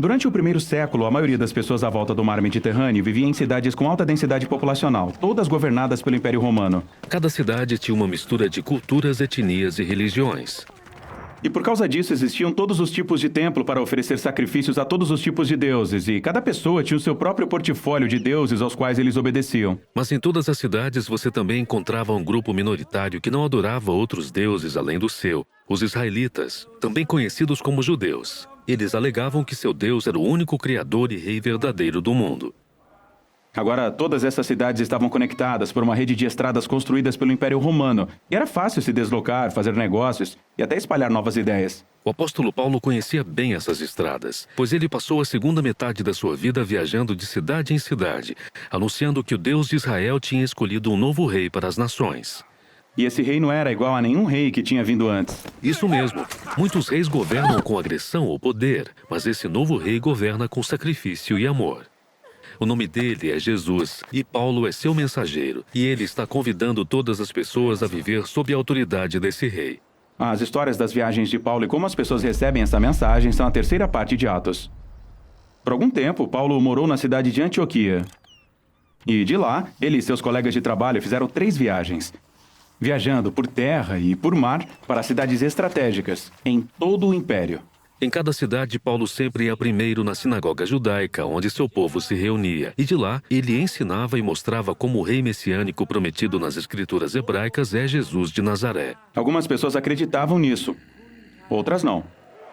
Durante o primeiro século, a maioria das pessoas à volta do mar Mediterrâneo vivia em cidades com alta densidade populacional, todas governadas pelo Império Romano. Cada cidade tinha uma mistura de culturas, etnias e religiões. E por causa disso existiam todos os tipos de templo para oferecer sacrifícios a todos os tipos de deuses, e cada pessoa tinha o seu próprio portfólio de deuses aos quais eles obedeciam. Mas em todas as cidades você também encontrava um grupo minoritário que não adorava outros deuses além do seu, os israelitas, também conhecidos como judeus. Eles alegavam que seu Deus era o único criador e rei verdadeiro do mundo. Agora, todas essas cidades estavam conectadas por uma rede de estradas construídas pelo Império Romano, e era fácil se deslocar, fazer negócios e até espalhar novas ideias. O apóstolo Paulo conhecia bem essas estradas, pois ele passou a segunda metade da sua vida viajando de cidade em cidade, anunciando que o Deus de Israel tinha escolhido um novo rei para as nações. E esse rei não era igual a nenhum rei que tinha vindo antes. Isso mesmo. Muitos reis governam com agressão ou poder, mas esse novo rei governa com sacrifício e amor. O nome dele é Jesus, e Paulo é seu mensageiro, e ele está convidando todas as pessoas a viver sob a autoridade desse rei. As histórias das viagens de Paulo e como as pessoas recebem essa mensagem são a terceira parte de Atos. Por algum tempo, Paulo morou na cidade de Antioquia. E de lá, ele e seus colegas de trabalho fizeram 3 viagens, viajando por terra e por mar para cidades estratégicas em todo o Império. Em cada cidade, Paulo sempre ia primeiro na sinagoga judaica, onde seu povo se reunia. E de lá, ele ensinava e mostrava como o rei messiânico prometido nas escrituras hebraicas é Jesus de Nazaré. Algumas pessoas acreditavam nisso, outras não.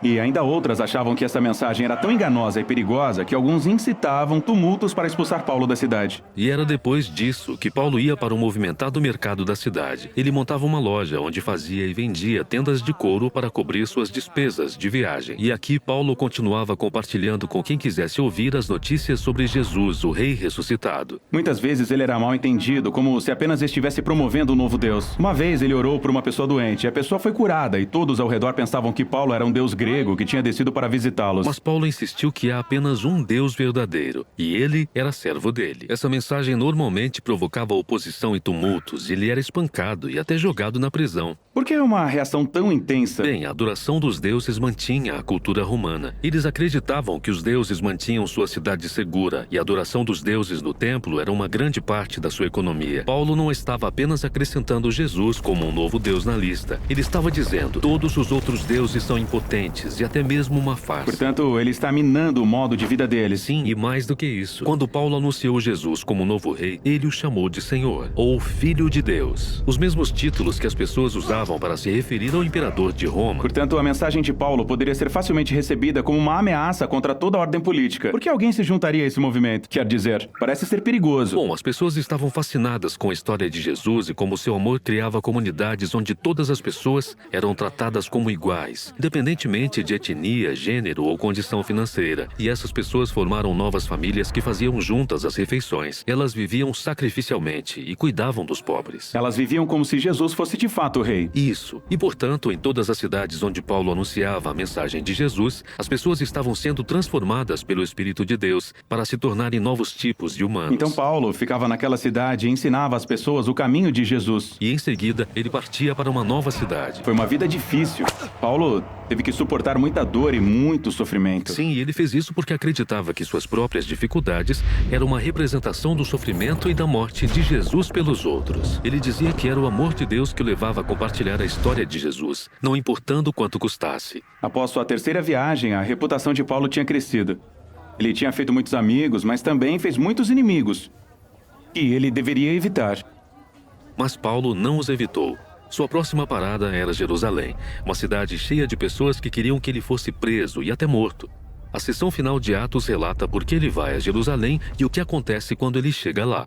E ainda outras achavam que essa mensagem era tão enganosa e perigosa que alguns incitavam tumultos para expulsar Paulo da cidade. E era depois disso que Paulo ia para o movimentado mercado da cidade. Ele montava uma loja onde fazia e vendia tendas de couro para cobrir suas despesas de viagem. E aqui Paulo continuava compartilhando com quem quisesse ouvir as notícias sobre Jesus, o rei ressuscitado. Muitas vezes ele era mal entendido, como se apenas estivesse promovendo um novo Deus. Uma vez ele orou por uma pessoa doente, e a pessoa foi curada, e todos ao redor pensavam que Paulo era um deus grego que tinha descido para visitá-los. Mas Paulo insistiu que há apenas um Deus verdadeiro, e ele era servo dele. Essa mensagem normalmente provocava oposição e tumultos, e ele era espancado e até jogado na prisão. Por que uma reação tão intensa? Bem, a adoração dos deuses mantinha a cultura romana. Eles acreditavam que os deuses mantinham sua cidade segura, e a adoração dos deuses no templo era uma grande parte da sua economia. Paulo não estava apenas acrescentando Jesus como um novo Deus na lista. Ele estava dizendo, todos os outros deuses são impotentes e até mesmo uma farsa. Portanto, ele está minando o modo de vida deles. Sim, e mais do que isso. Quando Paulo anunciou Jesus como novo rei, ele o chamou de Senhor, ou Filho de Deus. Os mesmos títulos que as pessoas usavam para se referir ao imperador de Roma. Portanto, a mensagem de Paulo poderia ser facilmente recebida como uma ameaça contra toda a ordem política. Por que alguém se juntaria a esse movimento? Quer dizer, parece ser perigoso. Bom, as pessoas estavam fascinadas com a história de Jesus e como seu amor criava comunidades onde todas as pessoas eram tratadas como iguais, independentemente de etnia, gênero ou condição financeira. E essas pessoas formaram novas famílias que faziam juntas as refeições. Elas viviam sacrificialmente e cuidavam dos pobres. Elas viviam como se Jesus fosse de fato o rei. Isso. E, portanto, em todas as cidades onde Paulo anunciava a mensagem de Jesus, as pessoas estavam sendo transformadas pelo Espírito de Deus para se tornarem novos tipos de humanos. Então Paulo ficava naquela cidade e ensinava às pessoas o caminho de Jesus. E em seguida, ele partia para uma nova cidade. Foi uma vida difícil. Paulo teve que suportar muita dor e muito sofrimento. Sim, e ele fez isso porque acreditava que suas próprias dificuldades eram uma representação do sofrimento e da morte de Jesus pelos outros. Ele dizia que era o amor de Deus que o levava a compartilhar a história de Jesus, não importando quanto custasse. Após sua terceira viagem, a reputação de Paulo tinha crescido. Ele tinha feito muitos amigos, mas também fez muitos inimigos, que ele deveria evitar. Mas Paulo não os evitou. Sua próxima parada era Jerusalém, uma cidade cheia de pessoas que queriam que ele fosse preso e até morto. A seção final de Atos relata por que ele vai a Jerusalém e o que acontece quando ele chega lá.